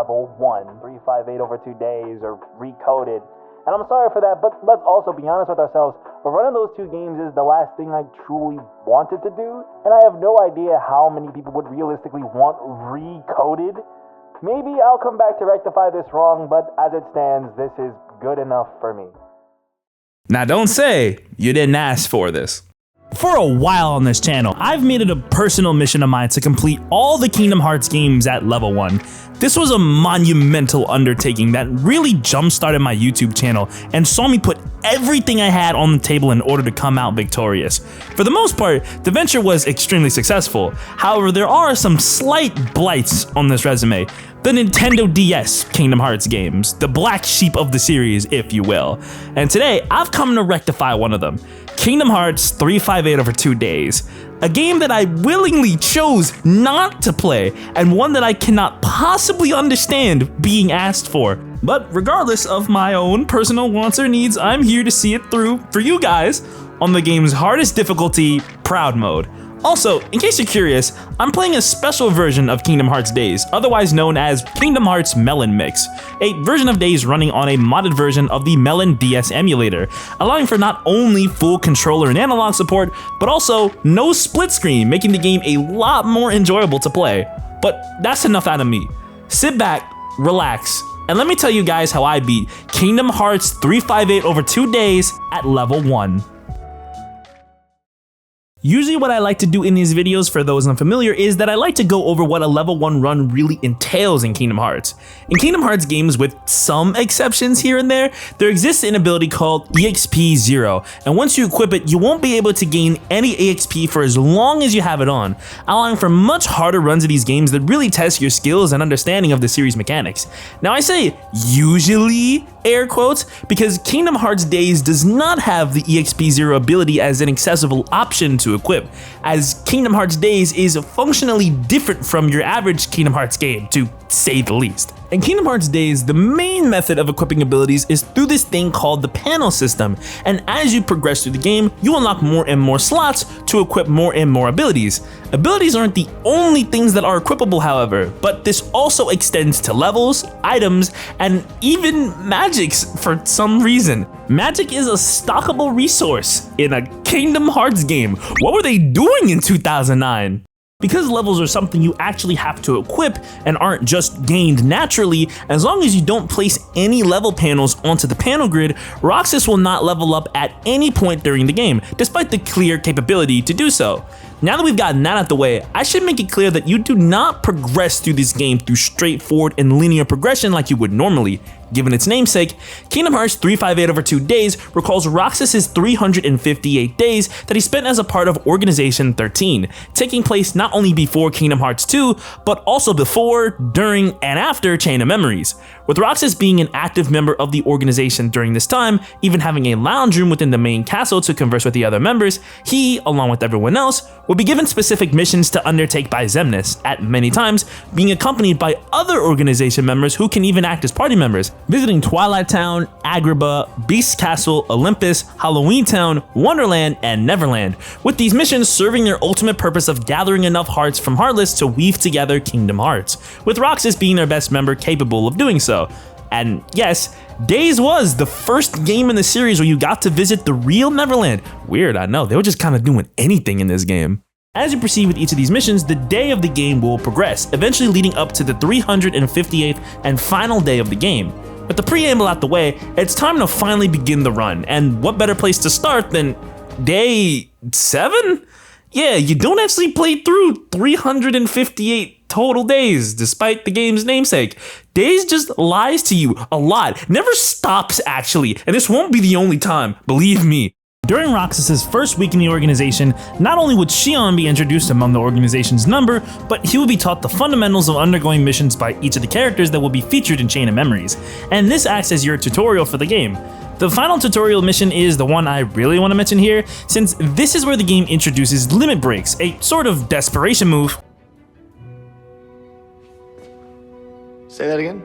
level 1. 358 over 2 days, or recoded. And I'm sorry for that, but let's also be honest with ourselves. Running those 2 games is the last thing I truly wanted to do, and I have no idea how many people would realistically want recoded. Maybe I'll come back to rectify this wrong, but as it stands, this is good enough for me. Now don't say you didn't ask for this. For a while on this channel, I've made it a personal mission of mine to complete all the Kingdom Hearts games at level 1. This was a monumental undertaking that really jump-started my YouTube channel and saw me put everything I had on the table in order to come out victorious. For the most part, the venture was extremely successful. However, there are some slight blights on this resume. The Nintendo DS Kingdom Hearts games, the black sheep of the series, if you will. And today, I've come to rectify one of them. Kingdom Hearts 358 over 2 days. A game that I willingly chose not to play, and one that I cannot possibly understand being asked for. But regardless of my own personal wants or needs, I'm here to see it through for you guys on the game's hardest difficulty, Proud Mode. Also, in case you're curious, I'm playing a special version of Kingdom Hearts Days, otherwise known as Kingdom Hearts Melon Mix, a version of Days running on a modded version of the Melon DS emulator, allowing for not only full controller and analog support, but also no split screen, making the game a lot more enjoyable to play. But that's enough out of me. Sit back, relax, and let me tell you guys how I beat Kingdom Hearts 358 over 2 days at level 1. Usually what I like to do in these videos, for those unfamiliar, is that I like to go over what a level 1 run really entails in Kingdom Hearts. In Kingdom Hearts games, with some exceptions here and there exists an ability called EXP0, and once you equip it, you won't be able to gain any EXP for as long as you have it on, allowing for much harder runs of these games that really test your skills and understanding of the series mechanics. Now I say usually, air quotes, because Kingdom Hearts Days does not have the EXP0 ability as an accessible option to equip, as Kingdom Hearts Days is functionally different from your average Kingdom Hearts game, to say the least. In Kingdom Hearts Days, the main method of equipping abilities is through this thing called the panel system, and as you progress through the game, you unlock more and more slots to equip more and more abilities. Abilities aren't the only things that are equipable, however, but this also extends to levels, items, and even magics for some reason. Magic is a stockable resource in a Kingdom Hearts game. What were they doing in 2009? Because levels are something you actually have to equip and aren't just gained naturally, as long as you don't place any level panels onto the panel grid, Roxas will not level up at any point during the game, despite the clear capability to do so. Now that we've gotten that out the way, I should make it clear that you do not progress through this game through straightforward and linear progression like you would normally. Given its namesake, Kingdom Hearts 358 over 2 days recalls Roxas's 358 days that he spent as a part of Organization 13, taking place not only before Kingdom Hearts 2, but also before, during, and after Chain of Memories. With Roxas being an active member of the organization during this time, even having a lounge room within the main castle to converse with the other members, he, along with everyone else, would be given specific missions to undertake by Xemnas, at many times being accompanied by other organization members who can even act as party members, visiting Twilight Town, Agrabah, Beast Castle, Olympus, Halloween Town, Wonderland, and Neverland, with these missions serving their ultimate purpose of gathering enough hearts from Heartless to weave together Kingdom Hearts, with Roxas being their best member capable of doing so. And yes, Days was the first game in the series where you got to visit the real Neverland. Weird, I know, they were just kind of doing anything in this game. As you proceed with each of these missions, the day of the game will progress, eventually leading up to the 358th and final day of the game. With the preamble out the way, it's time to finally begin the run, and what better place to start than day 7? Yeah, you don't actually play through 358 total days, despite the game's namesake. Days just lies to you a lot, never stops actually, and this won't be the only time, believe me. During Roxas's first week in the organization, not only would Xion be introduced among the organization's number, but he would be taught the fundamentals of undergoing missions by each of the characters that will be featured in Chain of Memories, and this acts as your tutorial for the game. The final tutorial mission is the one I really want to mention here, since this is where the game introduces limit breaks, a sort of desperation move. Say that again?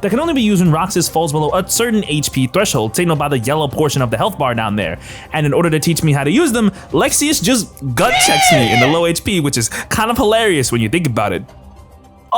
That can only be used when Roxas falls below a certain HP threshold, signaled by the yellow portion of the health bar down there. And in order to teach me how to use them, Lexius just gut checks me in the low HP, which is kind of hilarious when you think about it.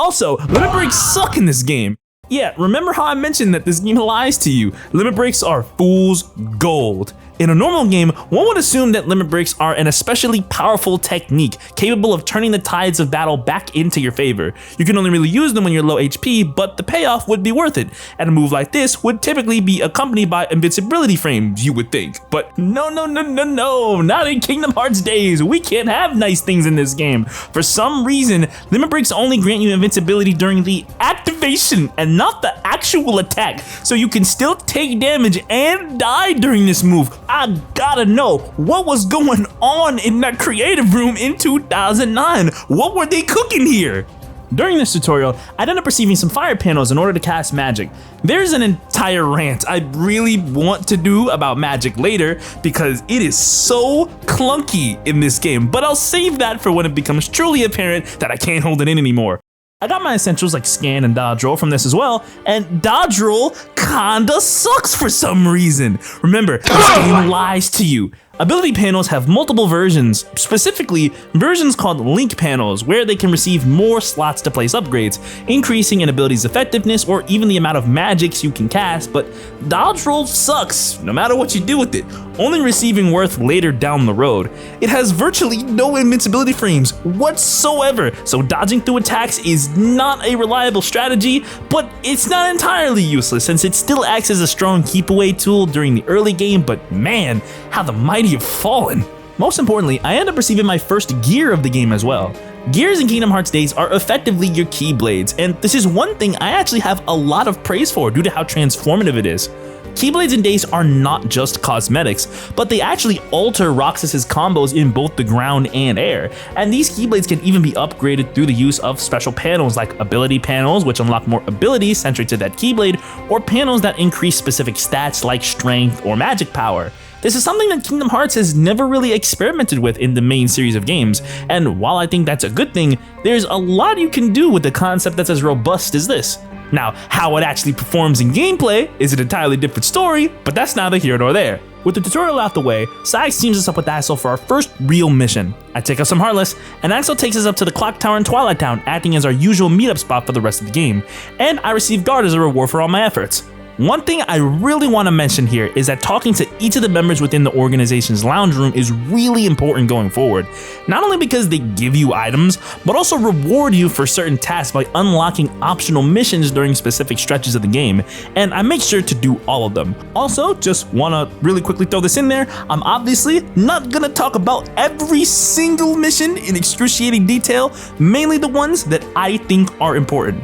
Also, limit breaks suck in this game. Yeah, remember how I mentioned that this game lies to you? Limit breaks are fool's gold. In a normal game, one would assume that limit breaks are an especially powerful technique, capable of turning the tides of battle back into your favor. You can only really use them when you're low HP, but the payoff would be worth it. And a move like this would typically be accompanied by invincibility frames, you would think. But no, not in Kingdom Hearts days. We can't have nice things in this game. For some reason, limit breaks only grant you invincibility during the activation and not the actual attack. So you can still take damage and die during this move. I gotta know, what was going on in that creative room in 2009? What were they cooking here? During this tutorial, I'd end up receiving some fire panels in order to cast magic. There's an entire rant I really want to do about magic later because it is so clunky in this game, but I'll save that for when it becomes truly apparent that I can't hold it in anymore. I got my essentials like scan and dodge roll from this as well, and dodge roll kinda sucks for some reason. Remember, this game lies to you. Ability panels have multiple versions, specifically versions called link panels, where they can receive more slots to place upgrades, increasing an ability's effectiveness or even the amount of magics you can cast, but dodge roll sucks, no matter what you do with it, only receiving worth later down the road. It has virtually no invincibility frames whatsoever, so dodging through attacks is not a reliable strategy, but it's not entirely useless since it still acts as a strong keep away tool during the early game, but man, how the mighty have fallen. Most importantly, I end up receiving my first gear of the game as well. Gears in Kingdom Hearts days are effectively your Keyblades, and this is one thing I actually have a lot of praise for due to how transformative it is. Keyblades in days are not just cosmetics, but they actually alter Roxas' combos in both the ground and air, and these Keyblades can even be upgraded through the use of special panels like ability panels, which unlock more abilities centric to that Keyblade, or panels that increase specific stats like strength or magic power. This is something that Kingdom Hearts has never really experimented with in the main series of games, and while I think that's a good thing, there's a lot you can do with a concept that's as robust as this. Now, how it actually performs in gameplay is an entirely different story, but that's neither here nor there. With the tutorial out the way, Sykes teams us up with Axel for our first real mission. I take us some Heartless, and Axel takes us up to the Clock Tower in Twilight Town, acting as our usual meetup spot for the rest of the game, and I receive Guard as a reward for all my efforts. One thing I really want to mention here is that talking to each of the members within the organization's lounge room is really important going forward. Not only because they give you items, but also reward you for certain tasks by unlocking optional missions during specific stretches of the game, and I make sure to do all of them. Also, just want to really quickly throw this in there, I'm obviously not going to talk about every single mission in excruciating detail, mainly the ones that I think are important.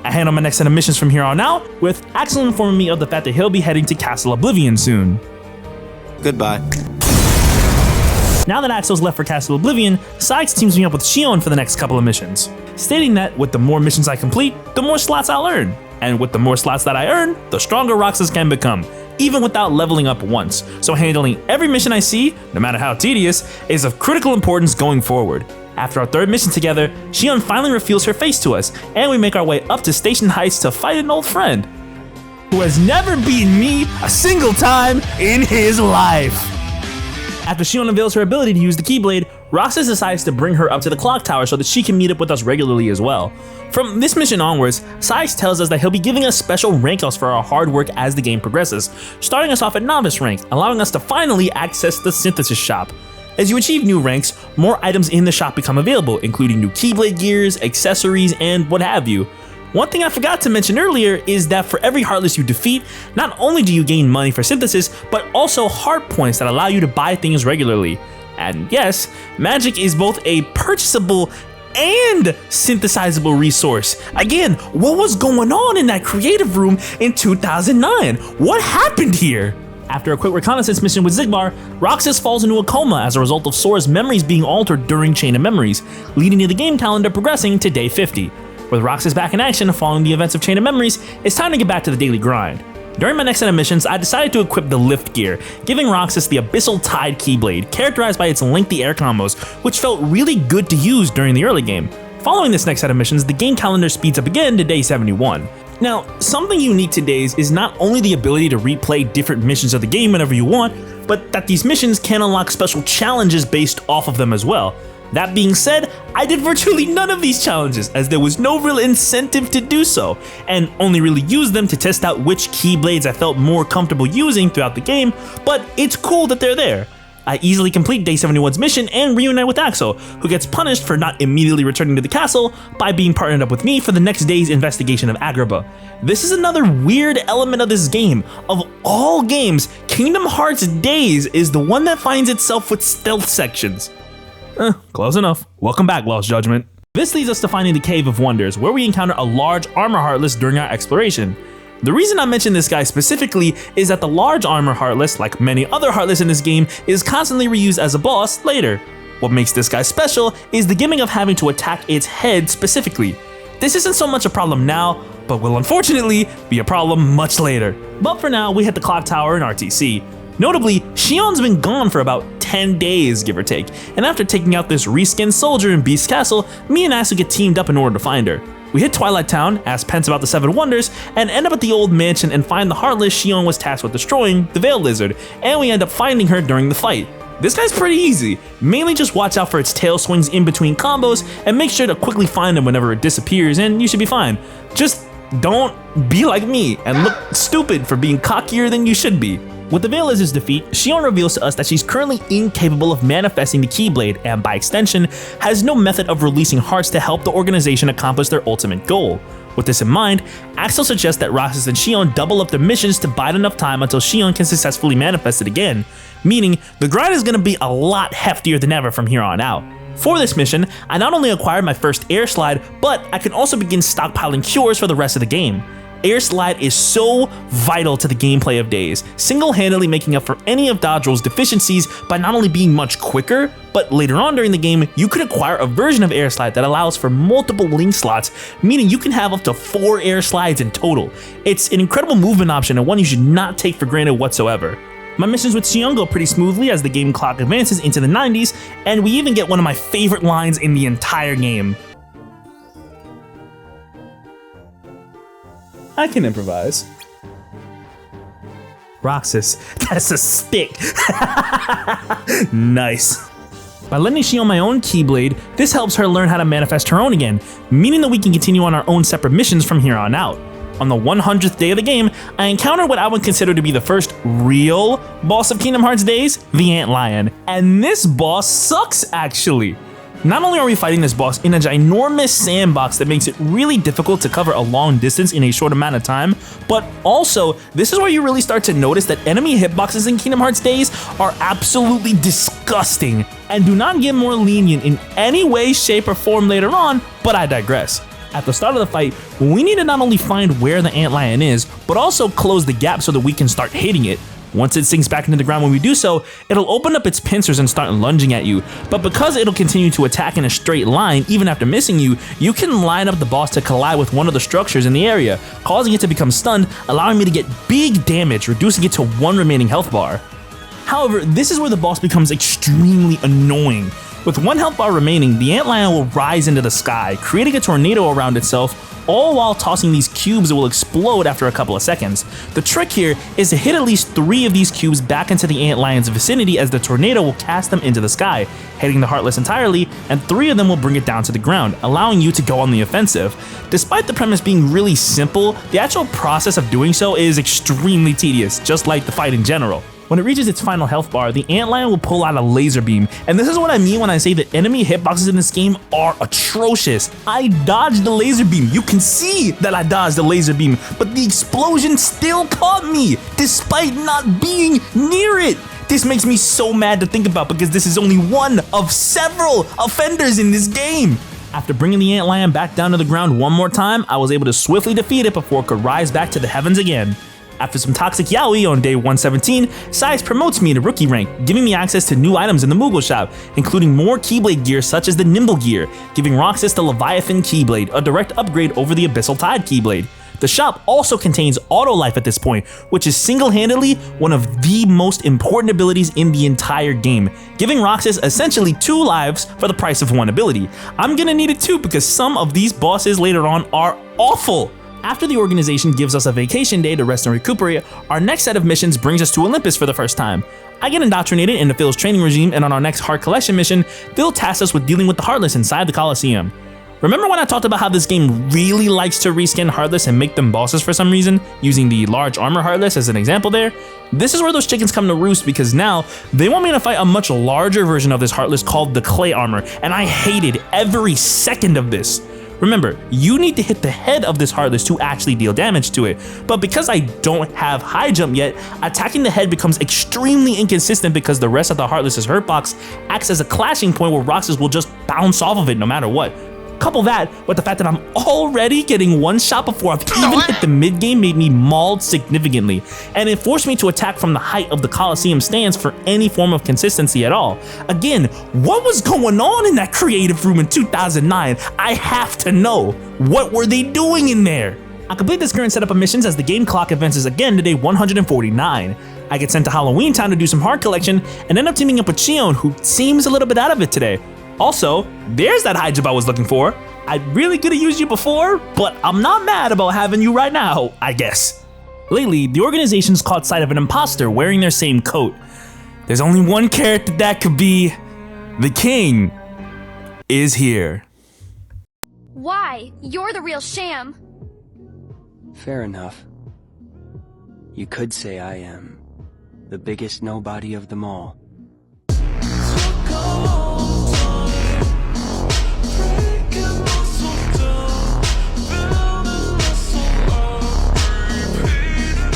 I handle my next set of missions from here on out, with Axel informing me of the fact that he'll be heading to Castle Oblivion soon. Goodbye. Now that Axel's left for Castle Oblivion, Sykes teams me up with Xion for the next couple of missions, stating that with the more missions I complete, the more slots I'll earn. And with the more slots that I earn, the stronger roxas can become, even without leveling up once. So handling every mission I see, no matter how tedious, is of critical importance going forward. After our third mission together, Xion finally reveals her face to us, and we make our way up to Station Heights to fight an old friend who has never beaten me a single time in his life. After Xion unveils her ability to use the Keyblade, Roxas decides to bring her up to the clock tower so that she can meet up with us regularly as well. From this mission onwards, Sykes tells us that he'll be giving us special rank ups for our hard work as the game progresses, starting us off at novice rank, allowing us to finally access the synthesis shop. As you achieve new ranks, more items in the shop become available, including new Keyblade gears, accessories, and what have you. One thing I forgot to mention earlier is that for every Heartless you defeat, not only do you gain money for synthesis, but also heart points that allow you to buy things regularly. And yes, magic is both a purchasable and synthesizable resource. Again, what was going on in that creative room in 2009? What happened here? After a quick reconnaissance mission with Ziggbar, Roxas falls into a coma as a result of Sora's memories being altered during Chain of Memories, leading to the game calendar progressing to day 50. With Roxas back in action following the events of Chain of Memories, it's time to get back to the daily grind. During my next set of missions, I decided to equip the Lift gear, giving Roxas the Abyssal Tide Keyblade, characterized by its lengthy air combos, which felt really good to use during the early game. Following this next set of missions, the game calendar speeds up again to day 71. Now, something unique to Days is not only the ability to replay different missions of the game whenever you want, but that these missions can unlock special challenges based off of them as well. That being said, I did virtually none of these challenges as there was no real incentive to do so, and only really used them to test out which Keyblades I felt more comfortable using throughout the game, but it's cool that they're there. I easily complete Day 71's mission and reunite with Axel, who gets punished for not immediately returning to the castle by being partnered up with me for the next day's investigation of Agrabah. This is another weird element of this game. Of all games, Kingdom Hearts Days is the one that finds itself with stealth sections. Close enough. Welcome back, Lost Judgment. This leads us to finding the Cave of Wonders, where we encounter a large armor heartless during our exploration. The reason I mention this guy specifically is that the large armor heartless, like many other heartless in this game, is constantly reused as a boss later. What makes this guy special is the gimmick of having to attack its head specifically. This isn't so much a problem now, but will unfortunately be a problem much later. But for now, we hit the clock tower in RTC. Notably, Xion's been gone for about 10 days, give or take, and after taking out this reskinned soldier in Beast Castle, me and Axel get teamed up in order to find her. We hit Twilight Town, ask Pence about the 7 Wonders, and end up at the old mansion and find the Heartless Xion was tasked with destroying, the Veil Lizard, and we end up finding her during the fight. This guy's pretty easy. Mainly just watch out for its tail swings in between combos and make sure to quickly find him whenever it disappears and you should be fine. Just don't be like me and look stupid for being cockier than you should be. With the Veil Lizard's defeat, Xion reveals to us that she's currently incapable of manifesting the Keyblade and, by extension, has no method of releasing hearts to help the organization accomplish their ultimate goal. With this in mind, Axel suggests that Roxas and Xion double up their missions to bide enough time until Xion can successfully manifest it again, meaning the grind is going to be a lot heftier than ever from here on out. For this mission, I not only acquired my first air slide, but I can also begin stockpiling cures for the rest of the game. Air Slide is so vital to the gameplay of Days, single-handedly making up for any of Dodger's deficiencies by not only being much quicker, but later on during the game, you could acquire a version of Air Slide that allows for multiple link slots, meaning you can have up to 4 Air Slides in total. It's an incredible movement option and one you should not take for granted whatsoever. My missions with Xion go pretty smoothly as the game clock advances into the 90s, and we even get one of my favorite lines in the entire game. I can improvise. Roxas, that's a stick. Nice. By letting Xion my own Keyblade, this helps her learn how to manifest her own again, meaning that we can continue on our own separate missions from here on out. On the 100th day of the game, I encountered what I would consider to be the first real boss of Kingdom Hearts Days, the Ant Lion. And this boss sucks, actually. Not only are we fighting this boss in a ginormous sandbox that makes it really difficult to cover a long distance in a short amount of time, but also, this is where you really start to notice that enemy hitboxes in Kingdom Hearts Days are absolutely disgusting and do not get more lenient in any way, shape, or form later on, but I digress. At the start of the fight, we need to not only find where the Ant Lion is, but also close the gap so that we can start hitting it. Once it sinks back into the ground when we do so, it'll open up its pincers and start lunging at you. But because it'll continue to attack in a straight line even after missing you, you can line up the boss to collide with one of the structures in the area, causing it to become stunned, allowing me to get big damage, reducing it to 1 remaining health bar. However, this is where the boss becomes extremely annoying. With 1 health bar remaining, the Ant Lion will rise into the sky, creating a tornado around itself, all while tossing these cubes that will explode after a couple of seconds. The trick here is to hit at least 3 of these cubes back into the Ant Lion's vicinity as the tornado will cast them into the sky, hitting the Heartless entirely, and 3 of them will bring it down to the ground, allowing you to go on the offensive. Despite the premise being really simple, the actual process of doing so is extremely tedious, just like the fight in general. When it reaches its final health bar, the Ant Lion will pull out a laser beam, and this is what I mean when I say that enemy hitboxes in this game are atrocious. I dodged the laser beam. You can see that I dodged the laser beam, but the explosion still caught me, despite not being near it. This makes me so mad to think about because this is only one of several offenders in this game. After bringing the Ant Lion back down to the ground one more time, I was able to swiftly defeat it before it could rise back to the heavens again. After some toxic yaoi on day 117, Saiz promotes me to rookie rank, giving me access to new items in the Moogle shop, including more Keyblade gear such as the Nimble gear, giving Roxas the Leviathan Keyblade, a direct upgrade over the Abyssal Tide Keyblade. The shop also contains auto life at this point, which is single-handedly one of the most important abilities in the entire game, giving Roxas essentially 2 lives for the price of 1 ability. I'm gonna need it too because some of these bosses later on are awful. After the organization gives us a vacation day to rest and recuperate, our next set of missions brings us to Olympus for the first time. I get indoctrinated into Phil's training regime, and on our next Heart Collection mission, Phil tasks us with dealing with the Heartless inside the Colosseum. Remember when I talked about how this game really likes to reskin Heartless and make them bosses for some reason, using the large armor Heartless as an example there? This is where those chickens come to roost, because now they want me to fight a much larger version of this Heartless called the Clay Armor, and I hated every second of this. Remember, you need to hit the head of this Heartless to actually deal damage to it, but because I don't have high jump yet, attacking the head becomes extremely inconsistent because the rest of the Heartless's hurt box acts as a clashing point where roxas will just bounce off of it no matter what. Couple that with the fact that I'm already getting one shot before I've even hit the mid game made me mauled significantly, and it forced me to attack from the height of the Colosseum stands for any form of consistency at all. Again, what was going on in that creative room in 2009? I have to know. What were they doing in there? I complete this current setup of missions as the game clock advances again to day 149. I get sent to Halloween Town to do some Heart Collection and end up teaming up with Xion, who seems a little bit out of it today. Also, there's that high jump I was looking for. I really could have used you before, but I'm not mad about having you right now, I guess. Lately, the organization's caught sight of an imposter wearing their same coat. There's only one character that could be. The king is here. Why? You're the real sham. Fair enough. You could say I am the biggest nobody of them all.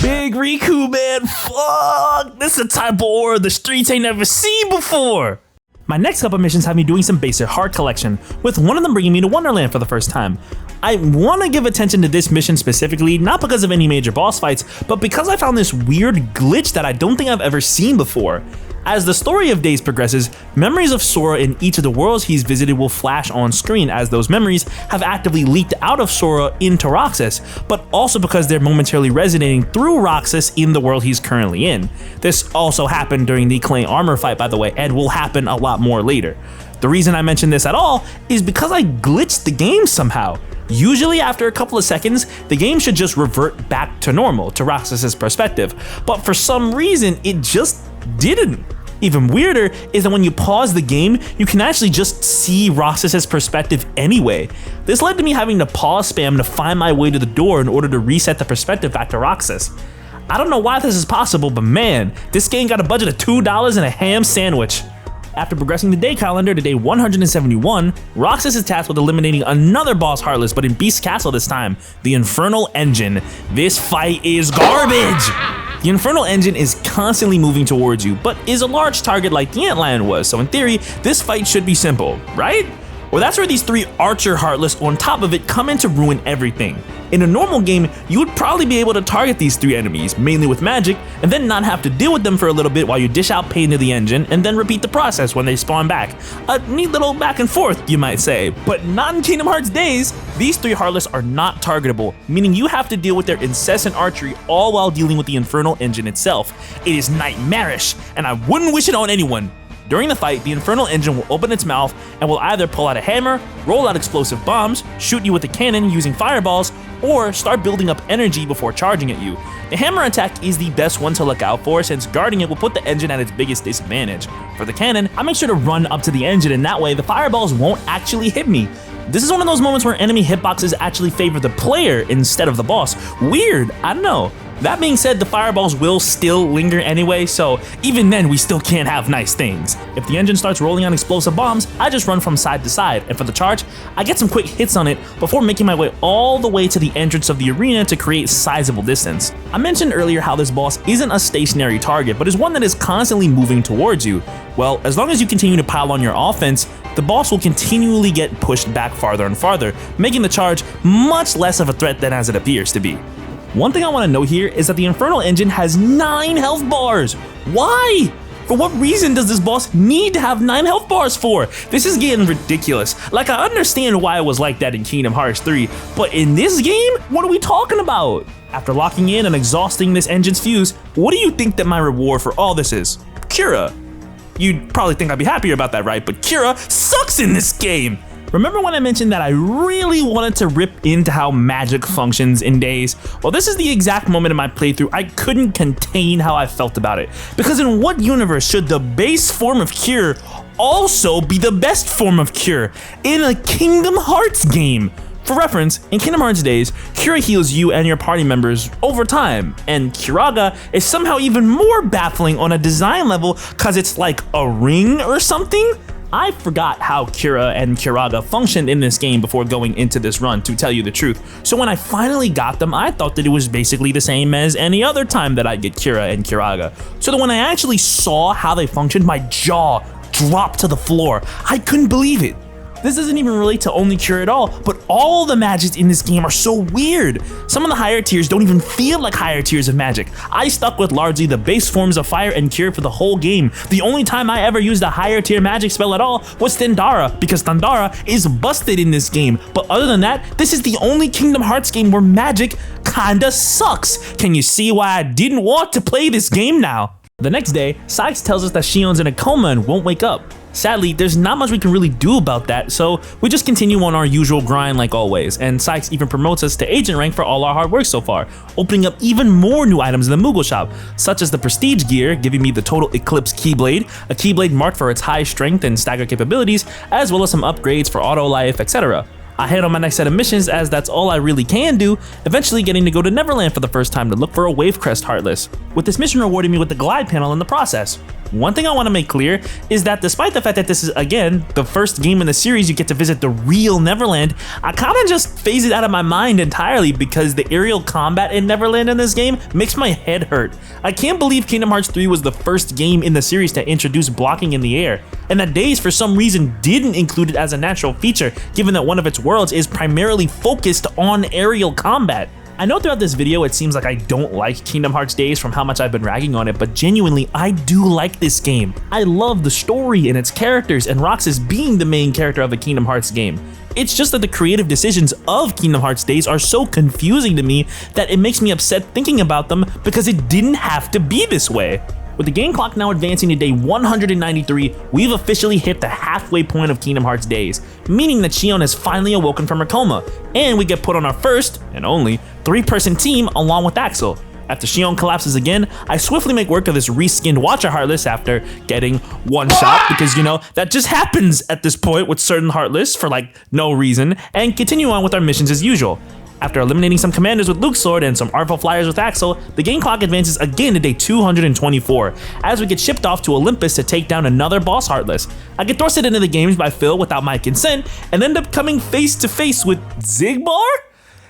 Big Riku, man, fuck! This is a type of aura the streets ain't never seen before! My next couple missions have me doing some basic Heart Collection, with one of them bringing me to Wonderland for the first time. I want to give attention to this mission specifically, not because of any major boss fights, but because I found this weird glitch that I don't think I've ever seen before. As the story of days progresses, memories of Sora in each of the worlds he's visited will flash on screen, as those memories have actively leaked out of Sora into Roxas, but also because they're momentarily resonating through Roxas in the world he's currently in. This also happened during the Clay Armor fight, by the way, and will happen a lot more later. The reason I mention this at all is because I glitched the game somehow. Usually after a couple of seconds, the game should just revert back to normal, to Roxas's perspective, but for some reason it just didn't. Even weirder is that when you pause the game, you can actually just see Roxas's perspective anyway. This led to me having to pause spam to find my way to the door in order to reset the perspective back to Roxas. I don't know why this is possible, but man, this game got a budget of $2 and a ham sandwich. After progressing the day calendar to day 171, Roxas is tasked with eliminating another boss Heartless, but in Beast's Castle this time, the Infernal Engine. This fight is garbage! The Infernal Engine is constantly moving towards you, but is a large target like the Antlion was, so in theory, this fight should be simple, right? Well, that's where these three Archer Heartless on top of it come in to ruin everything. In a normal game, you would probably be able to target these three enemies, mainly with magic, and then not have to deal with them for a little bit while you dish out pain to the engine, and then repeat the process when they spawn back. A neat little back and forth, you might say, but not in Kingdom Hearts days. These three Heartless are not targetable, meaning you have to deal with their incessant archery all while dealing with the Infernal Engine itself. It is nightmarish, and I wouldn't wish it on anyone. During the fight, the Infernal Engine will open its mouth and will either pull out a hammer, roll out explosive bombs, shoot you with a cannon using fireballs, or start building up energy before charging at you. The hammer attack is the best one to look out for, since guarding it will put the engine at its biggest disadvantage. For the cannon, I make sure to run up to the engine, and that way the fireballs won't actually hit me. This is one of those moments where enemy hitboxes actually favor the player instead of the boss. Weird, I don't know. That being said, the fireballs will still linger anyway, so even then we still can't have nice things. If the engine starts rolling out explosive bombs, I just run from side to side, and for the charge, I get some quick hits on it before making my way all the way to the entrance of the arena to create sizable distance. I mentioned earlier how this boss isn't a stationary target, but is one that is constantly moving towards you. Well, as long as you continue to pile on your offense, the boss will continually get pushed back farther and farther, making the charge much less of a threat than as it appears to be. One thing I want to note here is that the Infernal Engine has 9 health bars. Why? For what reason does this boss need to have 9 health bars for? This is getting ridiculous. Like, I understand why it was like that in Kingdom Hearts 3, but in this game, what are we talking about? After locking in and exhausting this engine's fuse, what do you think that my reward for all this is? Cura. You'd probably think I'd be happier about that, right? But Cura sucks in this game. Remember when I mentioned that I really wanted to rip into how magic functions in Days? Well, this is the exact moment in my playthrough I couldn't contain how I felt about it. Because in what universe should the base form of cure also be the best form of cure in a Kingdom Hearts game? For reference, in Kingdom Hearts Days, Cura heals you and your party members over time, and Curaga is somehow even more baffling on a design level cause it's like a ring or something? I forgot how Cura and Curaga functioned in this game before going into this run, to tell you the truth. So when I finally got them, I thought that it was basically the same as any other time that I get Cura and Curaga. So that when I actually saw how they functioned, my jaw dropped to the floor. I couldn't believe it. This doesn't even relate to only Cure at all, but all the magics in this game are so weird. Some of the higher tiers don't even feel like higher tiers of magic. I stuck with largely the base forms of Fire and Cure for the whole game. The only time I ever used a higher tier magic spell at all was Thundara, because Thundara is busted in this game. But other than that, this is the only Kingdom Hearts game where magic kinda sucks. Can you see why I didn't want to play this game now? The next day, Sykes tells us that Xion's in a coma and won't wake up. Sadly, there's not much we can really do about that, so we just continue on our usual grind like always, and Sykes even promotes us to agent rank for all our hard work so far, opening up even more new items in the Moogle shop, such as the prestige gear, giving me the total Eclipse Keyblade, a Keyblade marked for its high strength and stagger capabilities, as well as some upgrades for auto life, etc. I head on my next set of missions as that's all I really can do, eventually getting to go to Neverland for the first time to look for a Wave Crest Heartless, with this mission rewarding me with the glide panel in the process. One thing I want to make clear is that despite the fact that this is, again, the first game in the series you get to visit the real Neverland, I kind of just phase it out of my mind entirely because the aerial combat in Neverland in this game makes my head hurt. I can't believe Kingdom Hearts 3 was the first game in the series to introduce blocking in the air, and that Days for some reason didn't include it as a natural feature, given that one of its worlds is primarily focused on aerial combat. I know throughout this video it seems like I don't like Kingdom Hearts Days from how much I've been ragging on it, but genuinely I do like this game. I love the story and its characters and Roxas being the main character of a Kingdom Hearts game. It's just that the creative decisions of Kingdom Hearts Days are so confusing to me that it makes me upset thinking about them because it didn't have to be this way. With the game clock now advancing to day 193, we've officially hit the halfway point of Kingdom Hearts Days, meaning that Xion has finally awoken from her coma, and we get put on our first, and only, 3-person team along with Axel. After Xion collapses again, I swiftly make work of this reskinned Watcher Heartless after getting one shot, because you know, that just happens at this point with certain Heartless for like no reason, and continue on with our missions as usual. After eliminating some commanders with Luke's sword and some artful flyers with Axel, the game clock advances again to day 224, as we get shipped off to Olympus to take down another boss Heartless. I get thrusted into the games by Phil without my consent, and end up coming face to face with Ziggbar?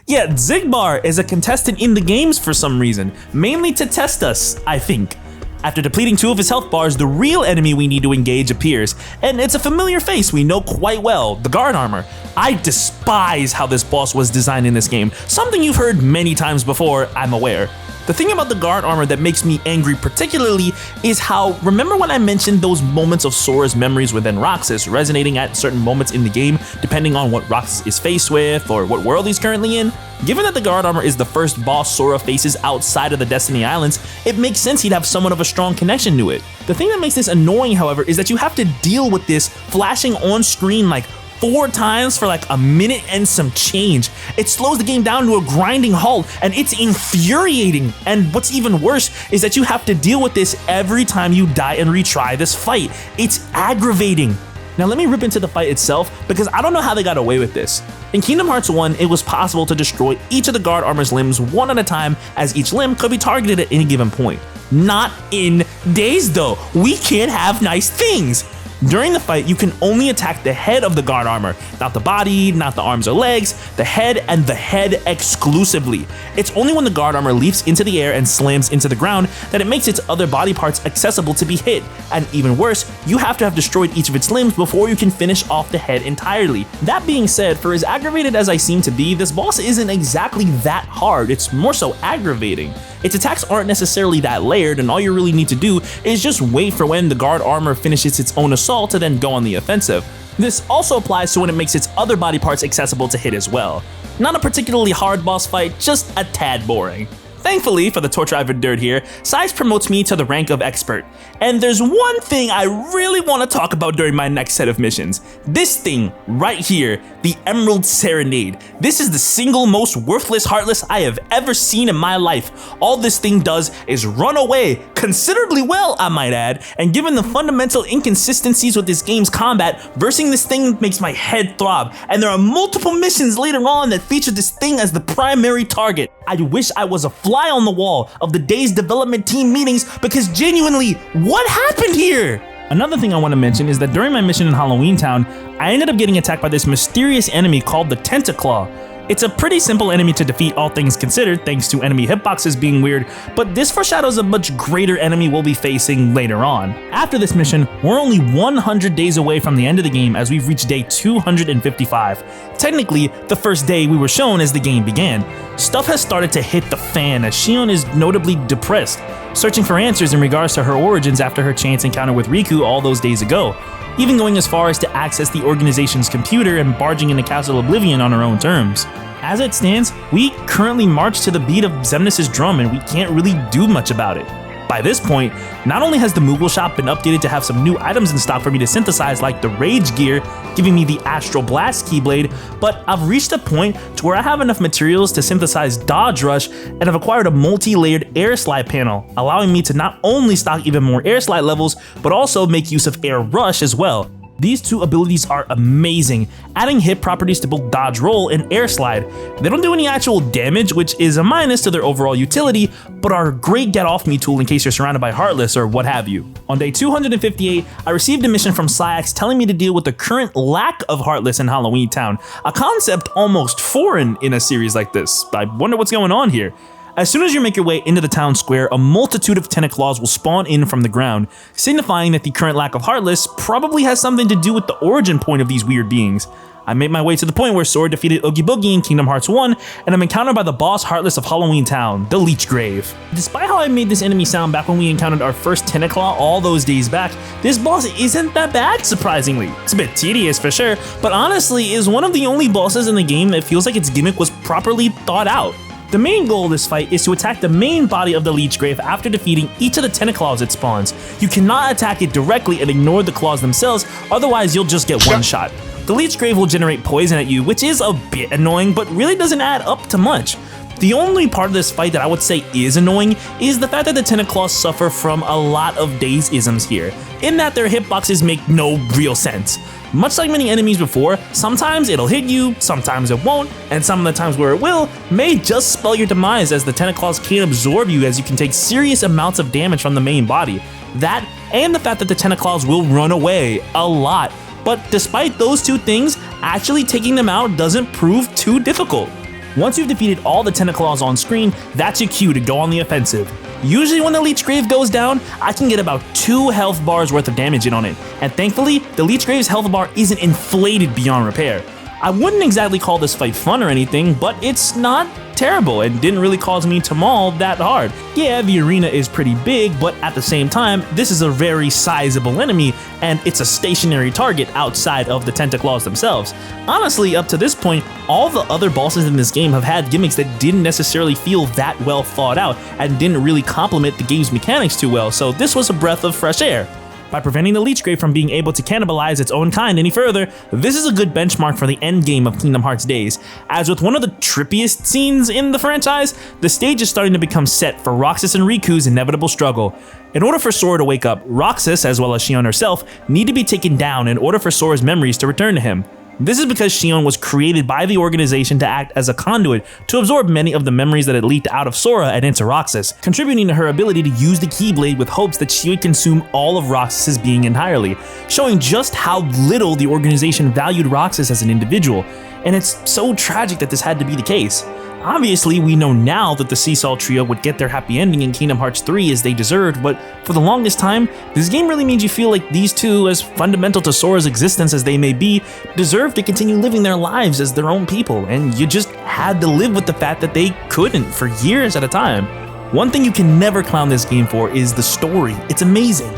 Yeah, Ziggbar is a contestant in the games for some reason, mainly to test us, I think. After depleting 2 of his health bars, the real enemy we need to engage appears, and it's a familiar face we know quite well, the guard armor. I despise how this boss was designed in this game, something you've heard many times before, I'm aware. The thing about the guard armor that makes me angry particularly is how, remember when I mentioned those moments of Sora's memories within Roxas resonating at certain moments in the game, depending on what Roxas is faced with or what world he's currently in? Given that the guard armor is the first boss Sora faces outside of the Destiny Islands, it makes sense he'd have somewhat of a strong connection to it. The thing that makes this annoying, however, is that you have to deal with this flashing on screen like 4 times for like a minute and some change. It slows the game down to a grinding halt, and it's infuriating. And what's even worse is that you have to deal with this every time you die and retry this fight. It's aggravating. Now let me rip into the fight itself because I don't know how they got away with this. In Kingdom Hearts 1, it was possible to destroy each of the guard armor's limbs one at a time, as each limb could be targeted at any given point. Not in Days though. We can't have nice things. During the fight, you can only attack the head of the guard armor, not the body, not the arms or legs, the head and the head exclusively. It's only when the guard armor leaps into the air and slams into the ground that it makes its other body parts accessible to be hit. And even worse, you have to have destroyed each of its limbs before you can finish off the head entirely. That being said, for as aggravated as I seem to be, this boss isn't exactly that hard, it's more so aggravating. Its attacks aren't necessarily that layered, and all you really need to do is just wait for when the guard armor finishes its own assault to then go on the offensive. This also applies to when it makes its other body parts accessible to hit as well. Not a particularly hard boss fight, just a tad boring. Thankfully, for the torture I've endured here, Size promotes me to the rank of expert. And there's one thing I really want to talk about during my next set of missions. This thing right here, the Emerald Serenade. This is the single most worthless Heartless I have ever seen in my life. All this thing does is run away, considerably well I might add, and given the fundamental inconsistencies with this game's combat, versing this thing makes my head throb, and there are multiple missions later on that feature this thing as the primary target. I wish I was a fly on the wall of the day's development team meetings because genuinely, what happened here? Another thing I want to mention is that during my mission in Halloween Town, I ended up getting attacked by this mysterious enemy called the Tentaclaw. It's a pretty simple enemy to defeat, all things considered, thanks to enemy hitboxes being weird, but this foreshadows a much greater enemy we'll be facing later on. After this mission, we're only 100 days away from the end of the game as we've reached day 255. Technically, the first day we were shown as the game began. Stuff has started to hit the fan as Xion is notably depressed, searching for answers in regards to her origins after her chance encounter with Riku all those days ago, even going as far as to access the organization's computer and barging into Castle Oblivion on her own terms. As it stands, we currently march to the beat of Xemnas' drum and we can't really do much about it. By this point, not only has the Moogle shop been updated to have some new items in stock for me to synthesize like the Rage Gear, giving me the Astral Blast Keyblade, but I've reached a point to where I have enough materials to synthesize Dodge Rush and have acquired a multi-layered Air Slide panel, allowing me to not only stock even more Air Slide levels, but also make use of Air Rush as well. These two abilities are amazing, adding hit properties to both Dodge Roll and Air Slide. They don't do any actual damage, which is a minus to their overall utility, but are a great get-off-me tool in case you're surrounded by Heartless or what have you. On day 258, I received a mission from Slyax telling me to deal with the current lack of Heartless in Halloween Town, a concept almost foreign in a series like this. I wonder what's going on here. As soon as you make your way into the town square, a multitude of Tentaclaws will spawn in from the ground, signifying that the current lack of Heartless probably has something to do with the origin point of these weird beings. I made my way to the point where Sora defeated Oogie Boogie in Kingdom Hearts 1, and I'm encountered by the boss Heartless of Halloween Town, the Leech Grave. Despite how I made this enemy sound back when we encountered our first Tentaclaw all those days back, this boss isn't that bad, surprisingly. It's a bit tedious for sure, but honestly is one of the only bosses in the game that feels like its gimmick was properly thought out. The main goal of this fight is to attack the main body of the Leech Grave after defeating each of the Tentaclaws it spawns. You cannot attack it directly and ignore the claws themselves, otherwise you'll just get one shot. The Leech Grave will generate poison at you, which is a bit annoying, but really doesn't add up to much. The only part of this fight that I would say is annoying is the fact that the Tentaclaws suffer from a lot of Daze-isms here, in that their hitboxes make no real sense. Much like many enemies before, sometimes it'll hit you, sometimes it won't, and some of the times where it will may just spell your demise as the Tentaclaws can't absorb you as you can take serious amounts of damage from the main body. That, and the fact that the Tentaclaws will run away a lot. But despite those two things, actually taking them out doesn't prove too difficult. Once you've defeated all the Tentaclaws on screen, that's your cue to go on the offensive. Usually when the Leech Grave goes down, I can get about 2 health bars worth of damage in on it, and thankfully, the Leech Grave's health bar isn't inflated beyond repair. I wouldn't exactly call this fight fun or anything, but it's not terrible and didn't really cause me to maul that hard. Yeah, the arena is pretty big, but at the same time, this is a very sizable enemy, and it's a stationary target outside of the Tentaclaws themselves. Honestly, up to this point, all the other bosses in this game have had gimmicks that didn't necessarily feel that well thought out and didn't really complement the game's mechanics too well, so this was a breath of fresh air. By preventing the Leech Grave from being able to cannibalize its own kind any further, this is a good benchmark for the endgame of Kingdom Hearts days. As with one of the trippiest scenes in the franchise, the stage is starting to become set for Roxas and Riku's inevitable struggle. In order for Sora to wake up, Roxas, as well as Xion herself, need to be taken down in order for Sora's memories to return to him. This is because Xion was created by the organization to act as a conduit to absorb many of the memories that had leaked out of Sora and into Roxas, contributing to her ability to use the Keyblade with hopes that she would consume all of Roxas's being entirely, showing just how little the organization valued Roxas as an individual. And it's so tragic that this had to be the case. Obviously, we know now that the Seesaw Trio would get their happy ending in Kingdom Hearts 3 as they deserved, but for the longest time, this game really made you feel like these two, as fundamental to Sora's existence as they may be, deserve to continue living their lives as their own people, and you just had to live with the fact that they couldn't for years at a time. One thing you can never clown this game for is the story. It's amazing.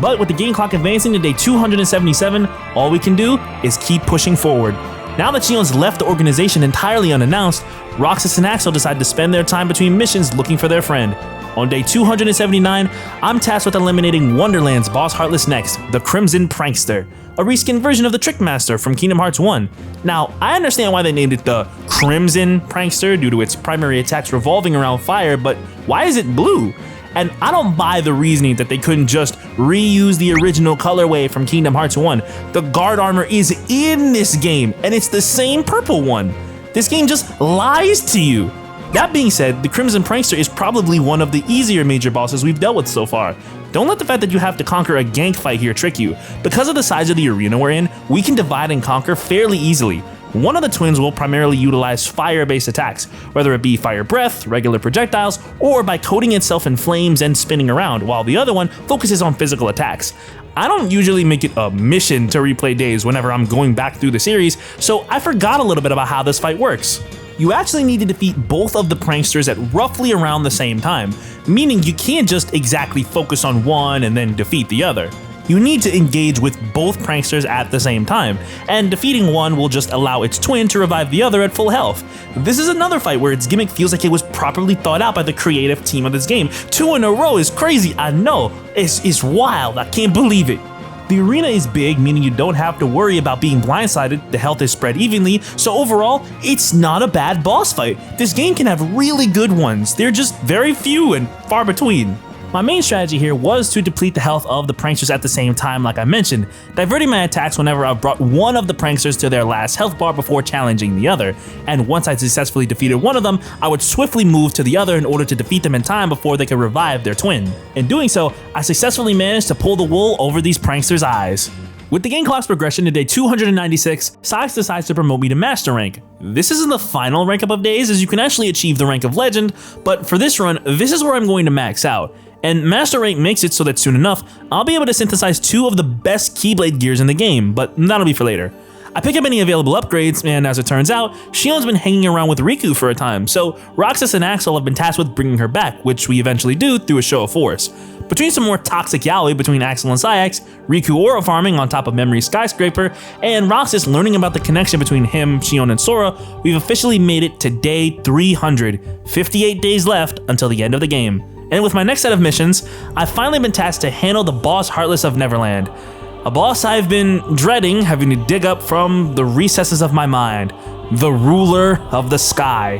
But with the game clock advancing to day 277, all we can do is keep pushing forward. Now that Xion's left the organization entirely unannounced, Roxas and Axel decide to spend their time between missions looking for their friend. On day 279, I'm tasked with eliminating Wonderland's boss Heartless next, the Crimson Prankster, a reskinned version of the Trickmaster from Kingdom Hearts 1. Now, I understand why they named it the Crimson Prankster due to its primary attacks revolving around fire, but why is it blue? And I don't buy the reasoning that they couldn't just reuse the original colorway from Kingdom Hearts 1. The guard armor is in this game, and it's the same purple one. This game just lies to you. That being said, the Crimson Prankster is probably one of the easier major bosses we've dealt with so far. Don't let the fact that you have to conquer a gank fight here trick you. Because of the size of the arena we're in, we can divide and conquer fairly easily. One of the twins will primarily utilize fire-based attacks, whether it be fire breath, regular projectiles, or by coating itself in flames and spinning around, while the other one focuses on physical attacks. I don't usually make it a mission to replay days whenever I'm going back through the series, so I forgot a little bit about how this fight works. You actually need to defeat both of the pranksters at roughly around the same time, meaning you can't just exactly focus on one and then defeat the other. You need to engage with both pranksters at the same time, and defeating one will just allow its twin to revive the other at full health. This is another fight where its gimmick feels like it was properly thought out by the creative team of this game. 2 in a row is crazy, I know. It's wild, I can't believe it. The arena is big, meaning you don't have to worry about being blindsided, the health is spread evenly, so overall, it's not a bad boss fight. This game can have really good ones, they're just very few and far between. My main strategy here was to deplete the health of the pranksters at the same time like I mentioned, diverting my attacks whenever I brought one of the pranksters to their last health bar before challenging the other, and once I successfully defeated one of them, I would swiftly move to the other in order to defeat them in time before they could revive their twin. In doing so, I successfully managed to pull the wool over these pranksters' eyes. With the game clock's progression to day 296, Sykes decides to promote me to Master Rank. This isn't the final rank up of days, as you can actually achieve the rank of Legend, but for this run, this is where I'm going to max out. And Master Rank makes it so that soon enough, I'll be able to synthesize 2 of the best Keyblade gears in the game, but that'll be for later. I pick up any available upgrades, and as it turns out, Xion's been hanging around with Riku for a time, so Roxas and Axel have been tasked with bringing her back, which we eventually do through a show of force. Between some more toxic yaoi between Axel and Syx, Riku aura farming on top of Memory Skyscraper, and Roxas learning about the connection between him, Xion, and Sora, we've officially made it to day 300, 58 days left until the end of the game. And with my next set of missions, I've finally been tasked to handle the boss Heartless of Neverland. A boss I've been dreading having to dig up from the recesses of my mind. The ruler of the sky.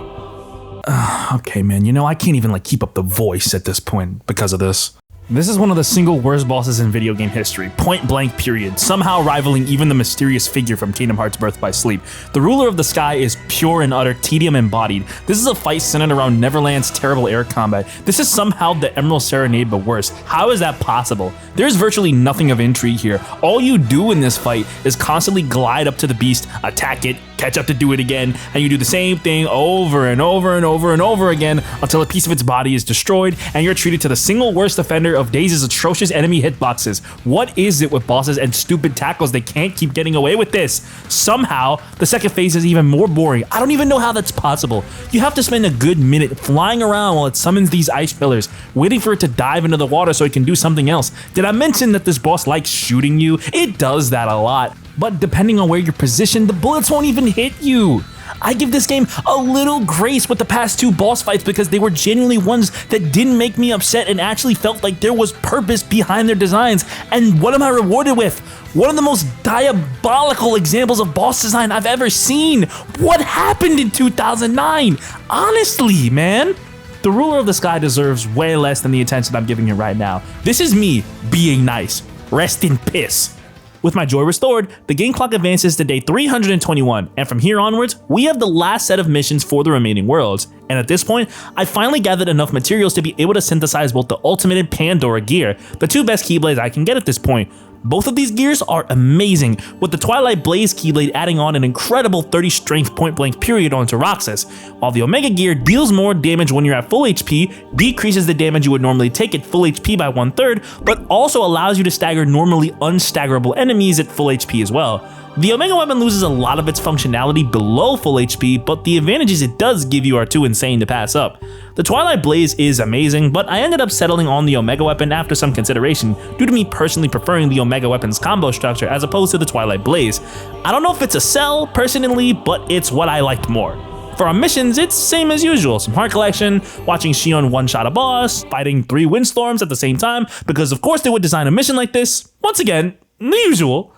Okay man, you know, I can't even keep up the voice at this point because of this. This is one of the single worst bosses in video game history, point blank period, somehow rivaling even the mysterious figure from Kingdom Hearts Birth by Sleep. The ruler of the sky is pure and utter tedium embodied. This is a fight centered around Neverland's terrible air combat. This is somehow the Emerald Serenade but worse. How is that possible? There's virtually nothing of intrigue here. All you do in this fight is constantly glide up to the beast, attack it, catch up to do it again, and you do the same thing over and over and over and over again until a piece of its body is destroyed and you're treated to the single worst offender of Days' atrocious enemy hitboxes. What is it with bosses and stupid tackles? They can't keep getting away with this. Somehow, the second phase is even more boring. I don't even know how that's possible. You have to spend a good minute flying around while it summons these ice pillars, waiting for it to dive into the water so it can do something else. Did I mention that this boss likes shooting you? It does that a lot. But depending on where you're positioned, the bullets won't even hit you. I give this game a little grace with the past 2 boss fights because they were genuinely ones that didn't make me upset and actually felt like there was purpose behind their designs. And what am I rewarded with? One of the most diabolical examples of boss design I've ever seen. What happened in 2009? Honestly, man. The ruler of the sky deserves way less than the attention I'm giving him right now. This is me being nice. Rest in piss. With my joy restored, the game clock advances to day 321, and from here onwards, we have the last set of missions for the remaining worlds. And at this point, I finally gathered enough materials to be able to synthesize both the Ultimate and Pandora gear, the 2 best Keyblades I can get at this point. Both of these gears are amazing, with the Twilight Blaze Keyblade adding on an incredible 30 strength point blank period onto Roxas, while the Omega gear deals more damage when you're at full HP, decreases the damage you would normally take at full HP by 1/3, but also allows you to stagger normally unstaggerable enemies at full HP as well. The Omega Weapon loses a lot of its functionality below full HP, but the advantages it does give you are too insane to pass up. The Twilight Blaze is amazing, but I ended up settling on the Omega Weapon after some consideration due to me personally preferring the Omega Weapon's combo structure as opposed to the Twilight Blaze. I don't know if it's a sell personally, but it's what I liked more. For our missions, it's same as usual. Some heart collection, watching Xion one-shot a boss, fighting 3 windstorms at the same time, because of course they would design a mission like this. Once again, the usual.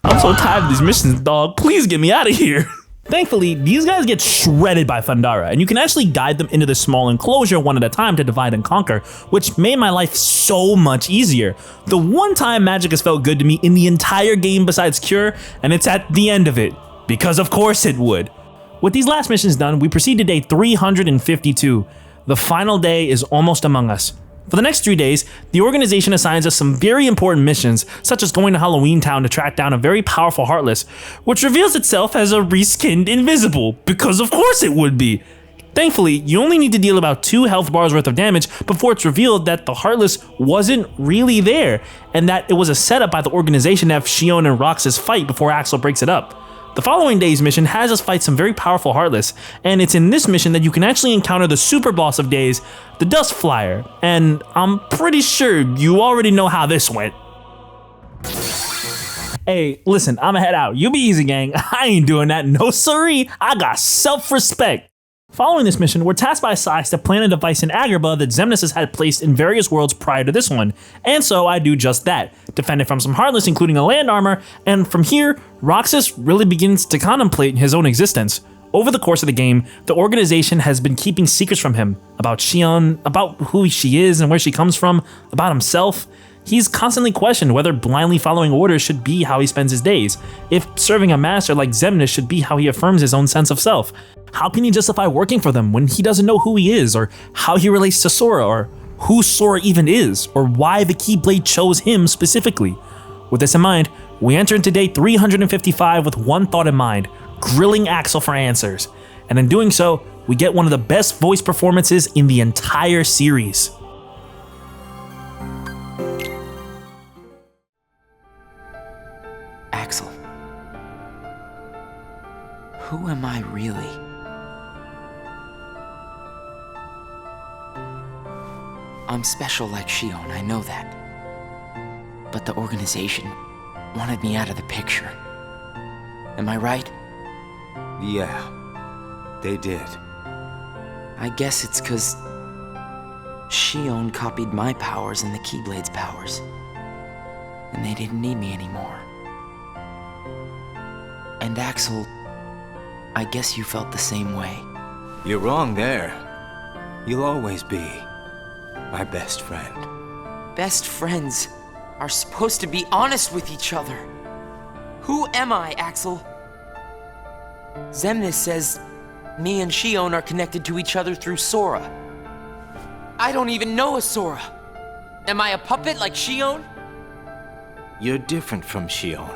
I'm so tired of these missions, dog. Please get me out of here. Thankfully, these guys get shredded by Thundara, and you can actually guide them into the small enclosure one at a time to divide and conquer, which made my life so much easier. The one time magic has felt good to me in the entire game besides Cure, and it's at the end of it. Because of course it would. With these last missions done, we proceed to day 352. The final day is almost among us. For the next 3 days, the organization assigns us some very important missions, such as going to Halloween Town to track down a very powerful Heartless, which reveals itself as a reskinned Invisible, because of course it would be. Thankfully, you only need to deal about 2 health bars worth of damage before it's revealed that the Heartless wasn't really there, and that it was a setup by the organization to have Xion and Roxas fight before Axel breaks it up. The following day's mission has us fight some very powerful Heartless, and it's in this mission that you can actually encounter the super boss of days, the Dust Flyer, and I'm pretty sure you already know how this went. Hey, listen, I'ma head out. You be easy, gang. I ain't doing that, no siree. I got self-respect. Following this mission, we're tasked by Sykes to plant a device in Agrabah that Xemnas had placed in various worlds prior to this one, and so I do just that, defend it from some Heartless including a land armor, and from here, Roxas really begins to contemplate his own existence. Over the course of the game, the organization has been keeping secrets from him, about Xion, about who she is and where she comes from, about himself. He's constantly questioned whether blindly following orders should be how he spends his days, if serving a master like Xemnas should be how he affirms his own sense of self. How can he justify working for them when he doesn't know who he is, or how he relates to Sora, or who Sora even is, or why the Keyblade chose him specifically? With this in mind, we enter into day 355 with one thought in mind, grilling Axel for answers. And in doing so, we get one of the best voice performances in the entire series. Axel. Who am I really? I'm special like Xion, I know that. But the organization wanted me out of the picture. Am I right? Yeah, they did. I guess it's 'cause Xion copied my powers and the Keyblade's powers. And they didn't need me anymore. And Axel, I guess you felt the same way. You're wrong there. You'll always be my best friend. Best friends are supposed to be honest with each other. Who am I, Axel? Xemnas says me and Xion are connected to each other through Sora. I don't even know a Sora. Am I a puppet like Xion? You're different from Xion.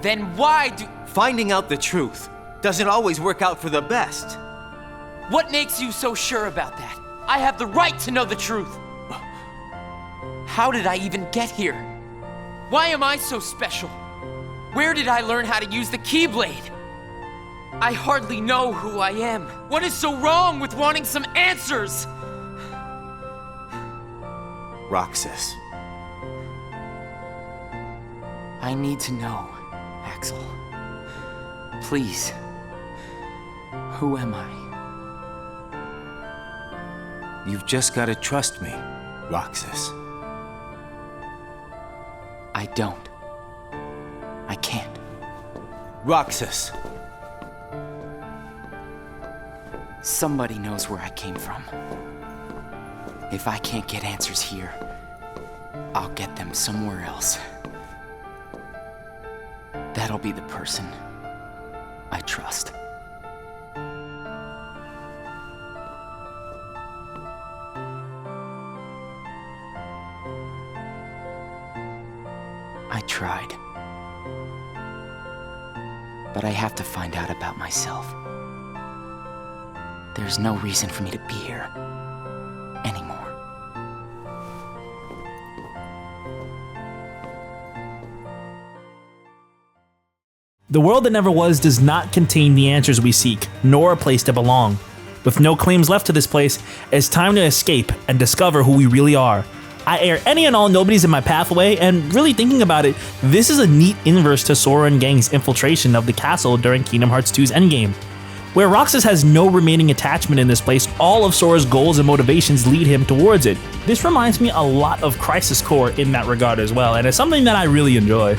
Then why do... Finding out the truth doesn't always work out for the best. What makes you so sure about that? I have the right to know the truth. How did I even get here? Why am I so special? Where did I learn how to use the Keyblade? I hardly know who I am. What is so wrong with wanting some answers? Roxas. I need to know, Axel. Please. Who am I? You've just gotta trust me, Roxas. I don't. I can't. Roxas! Somebody knows where I came from. If I can't get answers here, I'll get them somewhere else. That'll be the person I trust. I tried. But I have to find out about myself. There's no reason for me to be here anymore. The world that never was does not contain the answers we seek, nor a place to belong. With no claims left to this place, it's time to escape and discover who we really are. I air any and all nobodies in my pathway, and really thinking about it, this is a neat inverse to Sora and gang's infiltration of the castle during Kingdom Hearts 2's endgame. Where Roxas has no remaining attachment in this place, all of Sora's goals and motivations lead him towards it. This reminds me a lot of Crisis Core in that regard as well, and it's something that I really enjoy.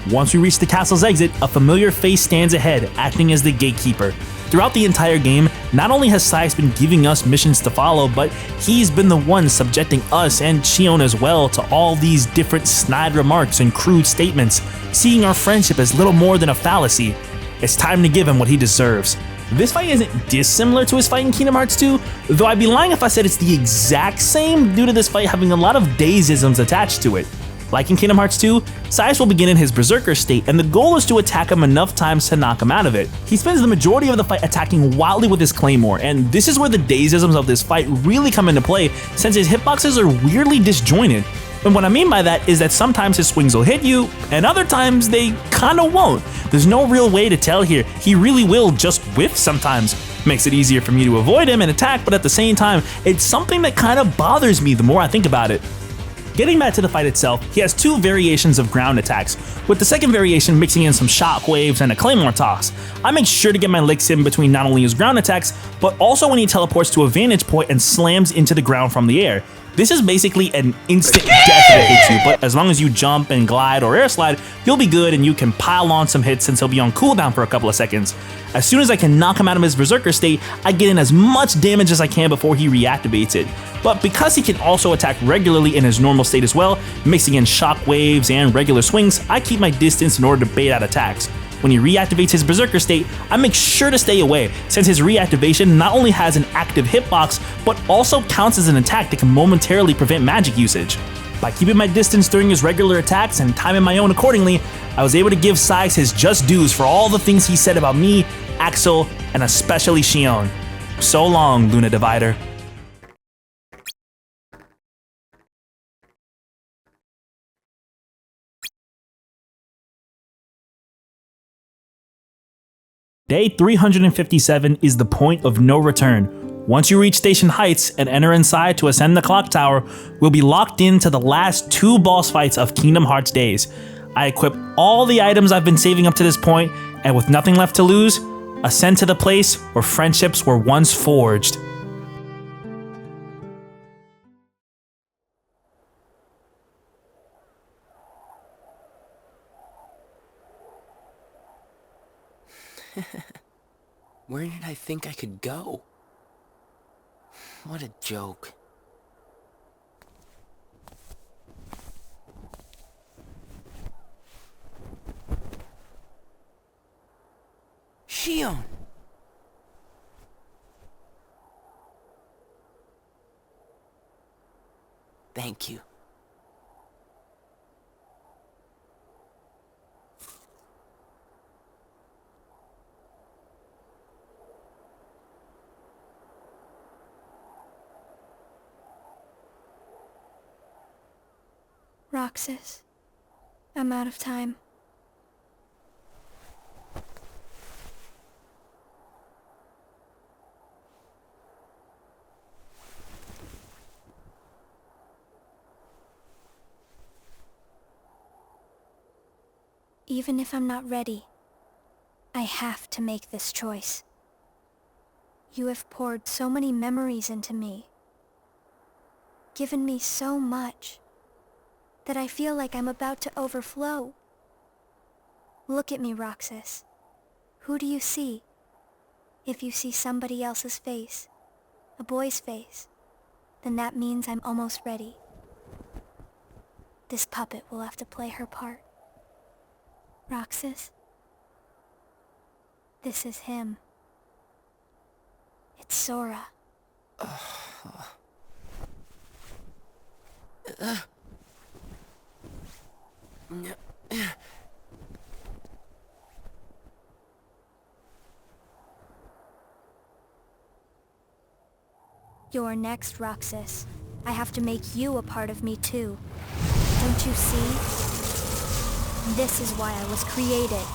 Once we reach the castle's exit, a familiar face stands ahead, acting as the gatekeeper. Throughout the entire game, not only has Sykes been giving us missions to follow, but he's been the one subjecting us and Xion as well to all these different snide remarks and crude statements, seeing our friendship as little more than a fallacy. It's time to give him what he deserves. This fight isn't dissimilar to his fight in Kingdom Hearts 2, though I'd be lying if I said it's the exact same due to this fight having a lot of Daysisms attached to it. Like in Kingdom Hearts 2, Sykes will begin in his Berserker state, and the goal is to attack him enough times to knock him out of it. He spends the majority of the fight attacking wildly with his Claymore, and this is where the Daysisms of this fight really come into play, since his hitboxes are weirdly disjointed. And what I mean by that is that sometimes his swings will hit you, and other times they kinda won't. There's no real way to tell here, he really will just whiff sometimes. Makes it easier for me to avoid him and attack, but at the same time, it's something that kinda bothers me the more I think about it. Getting back to the fight itself, he has two variations of ground attacks, with the second variation mixing in some shockwaves and a Claymore toss. I make sure to get my licks in between not only his ground attacks, but also when he teleports to a vantage point and slams into the ground from the air. This is basically an instant death if it hits you, but as long as you jump and glide or air slide, you'll be good and you can pile on some hits since he'll be on cooldown for a couple of seconds. As soon as I can knock him out of his Berserker state, I get in as much damage as I can before he reactivates it. But because he can also attack regularly in his normal state as well, mixing in shockwaves and regular swings, I keep my distance in order to bait out attacks. When he reactivates his Berserker state, I make sure to stay away, since his reactivation not only has an active hitbox, but also counts as an attack that can momentarily prevent magic usage. By keeping my distance during his regular attacks and timing my own accordingly, I was able to give Sykes his just dues for all the things he said about me, Axel, and especially Xion. So long, Luna Divider. Day 357 is the point of no return. Once you reach Station Heights and enter inside to ascend the clock tower, we'll be locked into the last two boss fights of Kingdom Hearts days. I equip all the items I've been saving up to this point, and with nothing left to lose, ascend to the place where friendships were once forged. Where did I think I could go? What a joke. Xion! Thank you. Roxas, I'm out of time. Even if I'm not ready, I have to make this choice. You have poured so many memories into me, given me so much, that I feel like I'm about to overflow. Look at me, Roxas. Who do you see? If you see somebody else's face, a boy's face, then that means I'm almost ready. This puppet will have to play her part. Roxas, this is him. It's Sora. You're next, Roxas. I have to make you a part of me too. Don't you see? This is why I was created.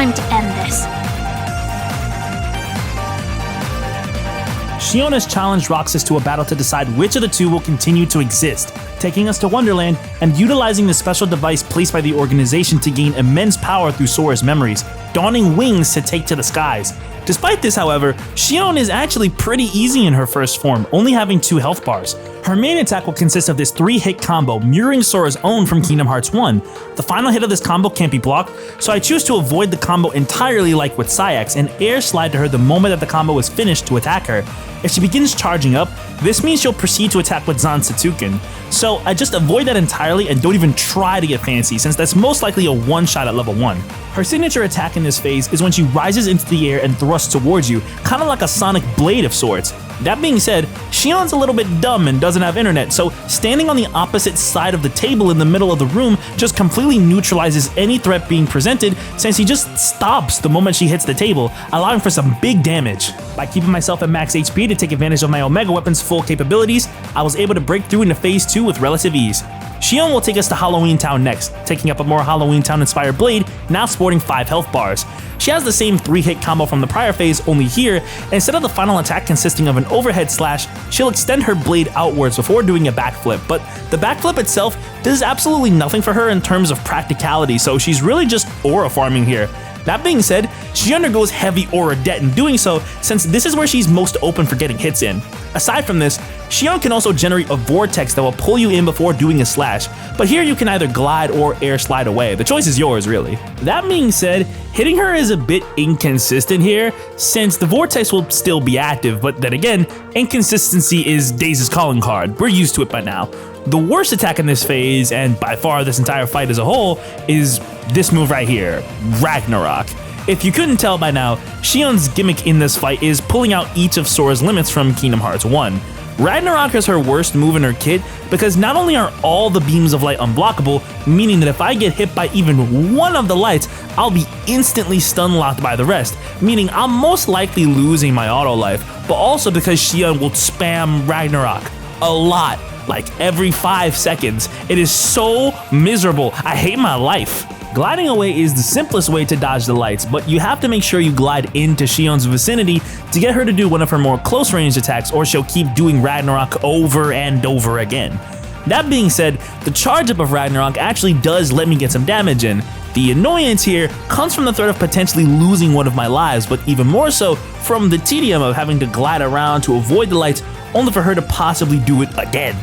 time to end this. Xion has challenged Roxas to a battle to decide which of the two will continue to exist, taking us to Wonderland and utilizing the special device placed by the organization to gain immense power through Sora's memories, donning wings to take to the skies. Despite this, however, Xion is actually pretty easy in her first form, only having 2 health bars. Her main attack will consist of this 3-hit combo, mirroring Sora's own from Kingdom Hearts 1. The final hit of this combo can't be blocked, so I choose to avoid the combo entirely like with XIII and air slide to her the moment that the combo is finished to attack her. If she begins charging up, this means she'll proceed to attack with Zansetsuken. So I just avoid that entirely and don't even try to get fancy, since that's most likely a one-shot at level 1. Her signature attack in this phase is when she rises into the air and thrusts towards you, kinda like a sonic blade of sorts. That being said, Xion's a little bit dumb and doesn't have internet, so standing on the opposite side of the table in the middle of the room just completely neutralizes any threat being presented, since he just stops the moment she hits the table, allowing for some big damage. By keeping myself at max HP to take advantage of my Omega Weapon's full capabilities, I was able to break through into phase 2 with relative ease. Xion will take us to Halloween Town next, taking up a more Halloween Town inspired blade, now sporting 5 health bars. She has the same 3-hit combo from the prior phase, only here, instead of the final attack consisting of an overhead slash, she'll extend her blade outwards before doing a backflip, but the backflip itself does absolutely nothing for her in terms of practicality, so she's really just aura farming here. That being said, she undergoes heavy aura debt in doing so, since this is where she's most open for getting hits in. Aside from this, Xion can also generate a vortex that will pull you in before doing a slash, but here you can either glide or air slide away. The choice is yours, really. That being said, hitting her is a bit inconsistent here, since the vortex will still be active, but then again, inconsistency is Daze's calling card. We're used to it by now. The worst attack in this phase, and by far this entire fight as a whole, is this move right here, Ragnarok. If you couldn't tell by now, Xion's gimmick in this fight is pulling out each of Sora's limits from Kingdom Hearts 1. Ragnarok is her worst move in her kit because not only are all the beams of light unblockable, meaning that if I get hit by even one of the lights, I'll be instantly stun locked by the rest, meaning I'm most likely losing my auto life, but also because Xion will spam Ragnarok a lot, like every 5 seconds. It is so miserable. I hate my life. Gliding away is the simplest way to dodge the lights, but you have to make sure you glide into Xion's vicinity to get her to do one of her more close range attacks, or she'll keep doing Ragnarok over and over again. That being said, the charge up of Ragnarok actually does let me get some damage in. The annoyance here comes from the threat of potentially losing one of my lives, but even more so from the tedium of having to glide around to avoid the lights, only for her to possibly do it again.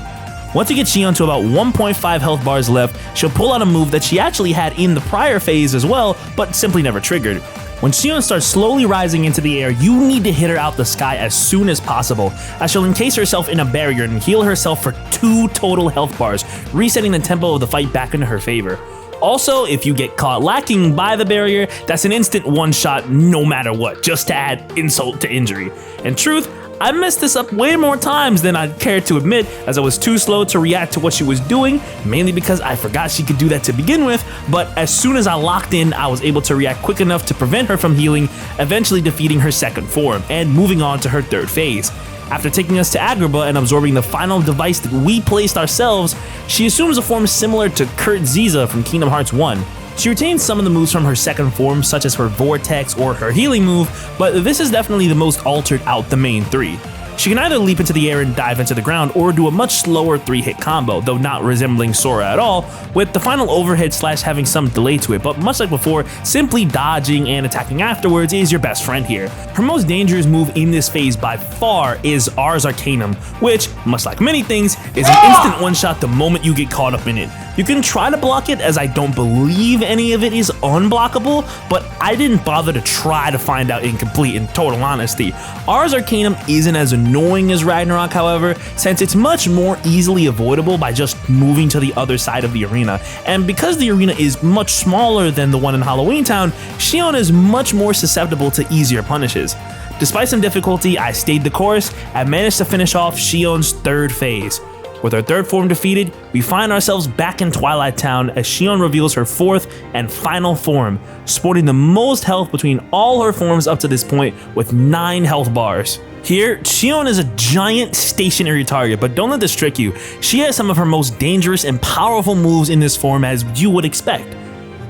Once you get Xion to about 1.5 health bars left, she'll pull out a move that she actually had in the prior phase as well, but simply never triggered. When Xion starts slowly rising into the air, you need to hit her out the sky as soon as possible, as she'll encase herself in a barrier and heal herself for 2 total health bars, resetting the tempo of the fight back into her favor. Also, if you get caught lacking by the barrier, that's an instant one-shot no matter what, just to add insult to injury. In truth, I messed this up way more times than I'd care to admit, as I was too slow to react to what she was doing, mainly because I forgot she could do that to begin with, but as soon as I locked in, I was able to react quick enough to prevent her from healing, eventually defeating her second form, and moving on to her third phase. After taking us to Agrabah and absorbing the final device that we placed ourselves, she assumes a form similar to Kurt Ziza from Kingdom Hearts 1. She retains some of the moves from her second form, such as her Vortex or her healing move, but this is definitely the most altered out the main 3. She can either leap into the air and dive into the ground, or do a much slower 3-hit combo, though not resembling Sora at all, with the final overhead slash having some delay to it, but much like before, simply dodging and attacking afterwards is your best friend here. Her most dangerous move in this phase by far is Ars Arcanum, which, much like many things, is an instant one-shot the moment you get caught up in it. You can try to block it, as I don't believe any of it is unblockable, but I didn't bother to try to find out in complete and total honesty. Ars Arcanum isn't as annoying as Ragnarok, however, since it's much more easily avoidable by just moving to the other side of the arena, and because the arena is much smaller than the one in Halloween Town, Xion is much more susceptible to easier punishes. Despite some difficulty, I stayed the course and managed to finish off Xion's third phase. With our third form defeated, we find ourselves back in Twilight Town as Xion reveals her fourth and final form, sporting the most health between all her forms up to this point with 9 health bars. Here, Xion is a giant stationary target, but don't let this trick you. She has some of her most dangerous and powerful moves in this form, as you would expect.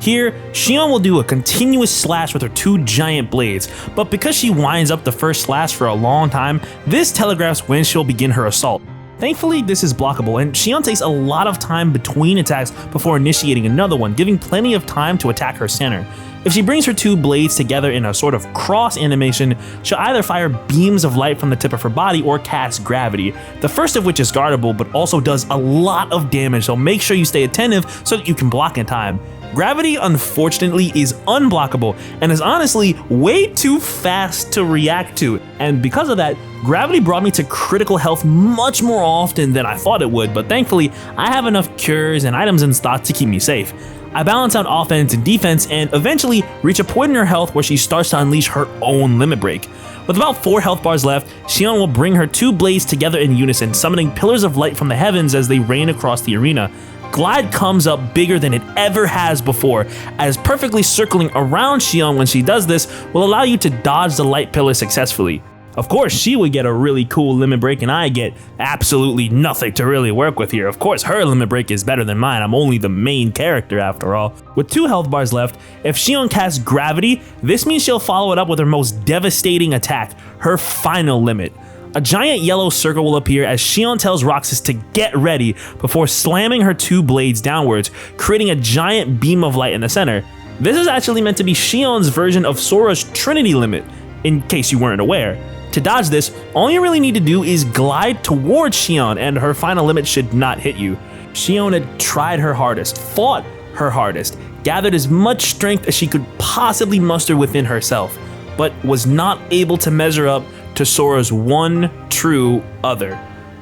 Here, Xion will do a continuous slash with her 2 giant blades, but because she winds up the first slash for a long time, this telegraphs when she'll begin her assault. Thankfully, this is blockable, and Xion takes a lot of time between attacks before initiating another one, giving plenty of time to attack her center. If she brings her 2 blades together in a sort of cross animation, she'll either fire beams of light from the tip of her body or cast gravity, the first of which is guardable but also does a lot of damage, so make sure you stay attentive so that you can block in time. Gravity, unfortunately, is unblockable and is honestly way too fast to react to, and because of that, gravity brought me to critical health much more often than I thought it would, but thankfully, I have enough cures and items in stock to keep me safe. I balance out offense and defense and eventually reach a point in her health where she starts to unleash her own limit break. With about 4 health bars left, Xion will bring her 2 blades together in unison, summoning pillars of light from the heavens as they rain across the arena. Glide comes up bigger than it ever has before, as perfectly circling around Xion when she does this will allow you to dodge the light pillar successfully. Of course, she would get a really cool limit break and I get absolutely nothing to really work with here. Of course, her limit break is better than mine. I'm only the main character after all. With 2 health bars left, if Xion casts Gravity, this means she'll follow it up with her most devastating attack, her final limit. A giant yellow circle will appear as Xion tells Roxas to get ready before slamming her 2 blades downwards, creating a giant beam of light in the center. This is actually meant to be Xion's version of Sora's Trinity limit, in case you weren't aware. To dodge this, all you really need to do is glide towards Xion and her final limit should not hit you. Xion had tried her hardest, fought her hardest, gathered as much strength as she could possibly muster within herself, but was not able to measure up to Sora's one true other.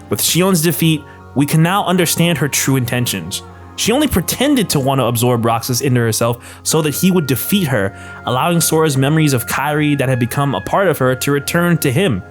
With Xion's defeat, we can now understand her true intentions. She only pretended to want to absorb Roxas into herself so that he would defeat her, allowing Sora's memories of Kairi that had become a part of her to return to him.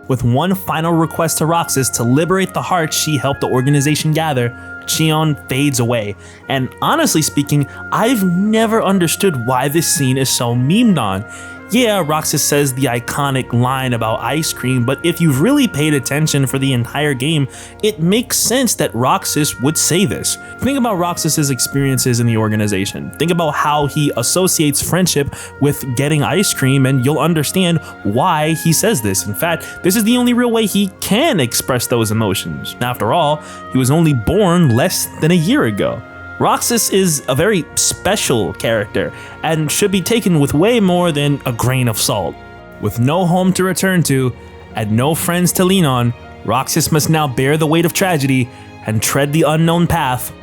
With one final request to Roxas to liberate the hearts she helped the organization gather, Xion fades away. And honestly speaking, I've never understood why this scene is so memed on. Yeah, Roxas says the iconic line about ice cream, but if you've really paid attention for the entire game, it makes sense that Roxas would say this. Think about Roxas's experiences in the organization. Think about how he associates friendship with getting ice cream, and you'll understand why he says this. In fact, this is the only real way he can express those emotions. After all, he was only born less than a year ago. Roxas is a very special character and should be taken with way more than a grain of salt. With no home to return to and no friends to lean on, Roxas must now bear the weight of tragedy and tread the unknown path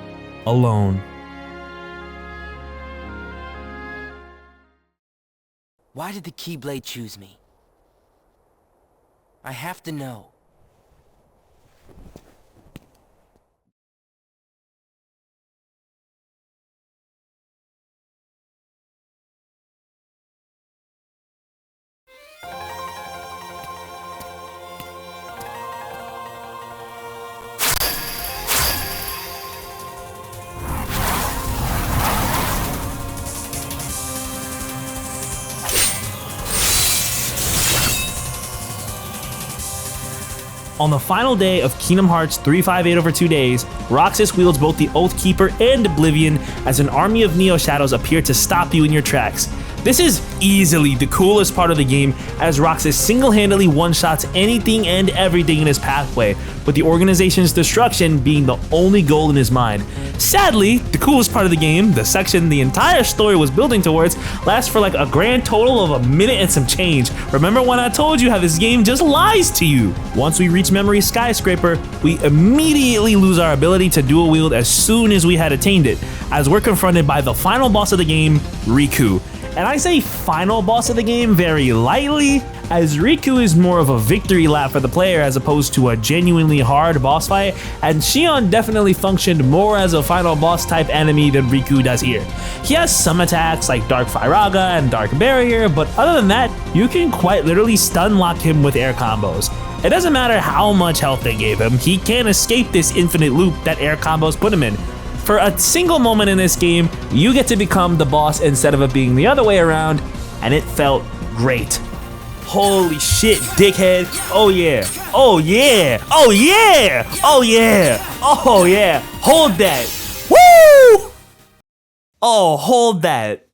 alone. Why did the Keyblade choose me? I have to know. On the final day of Kingdom Hearts 358 over 2 days, Roxas wields both the Oathkeeper and Oblivion as an army of Neo Shadows appear to stop you in your tracks. This is easily the coolest part of the game, as Roxas single-handedly one-shots anything and everything in his pathway, with the organization's destruction being the only goal in his mind. Sadly, the coolest part of the game, the section the entire story was building towards, lasts for like a grand total of a minute and some change. Remember when I told you how this game just lies to you? Once we reach Memory Skyscraper, we immediately lose our ability to dual wield as soon as we had attained it, as we're confronted by the final boss of the game, Riku. And I say final boss of the game very lightly, as Riku is more of a victory lap for the player as opposed to a genuinely hard boss fight, and Xion definitely functioned more as a final boss type enemy than Riku does here. He has some attacks like Dark Firaga and Dark Barrier, but other than that, you can quite literally stun lock him with air combos. It doesn't matter how much health they gave him, he can't escape this infinite loop that air combos put him in. For a single moment in this game, you get to become the boss instead of it being the other way around, and it felt great. Holy shit, dickhead. Oh yeah. Oh yeah. Oh yeah. Oh yeah. Oh yeah. Hold that. Woo! Oh, hold that.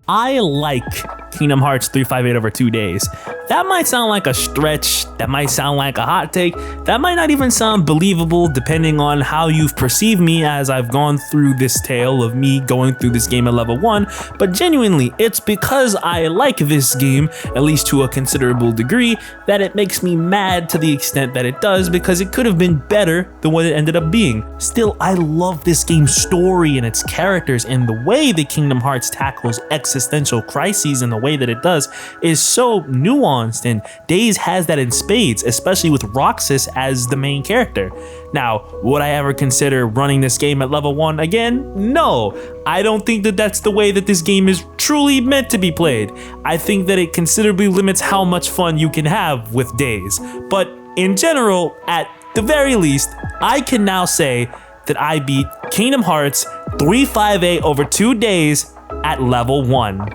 I like Kingdom Hearts 358 over 2 days. That might sound like a stretch, that might sound like a hot take, that might not even sound believable depending on how you've perceived me as I've gone through this tale of me going through this game at level 1, but genuinely, it's because I like this game, at least to a considerable degree, that it makes me mad to the extent that it does, because it could have been better than what it ended up being. Still, I love this game's story and its characters, and the way that Kingdom Hearts tackles existential crises in the way that it does is so nuanced, and Days has that in spades, especially with Roxas as the main character. Now, would I ever consider running this game at level 1 again? No, I don't think that that's the way that this game is truly meant to be played. I think that it considerably limits how much fun you can have with Days. But in general, at the very least, I can now say that I beat Kingdom Hearts 358 over 2 days at level 1.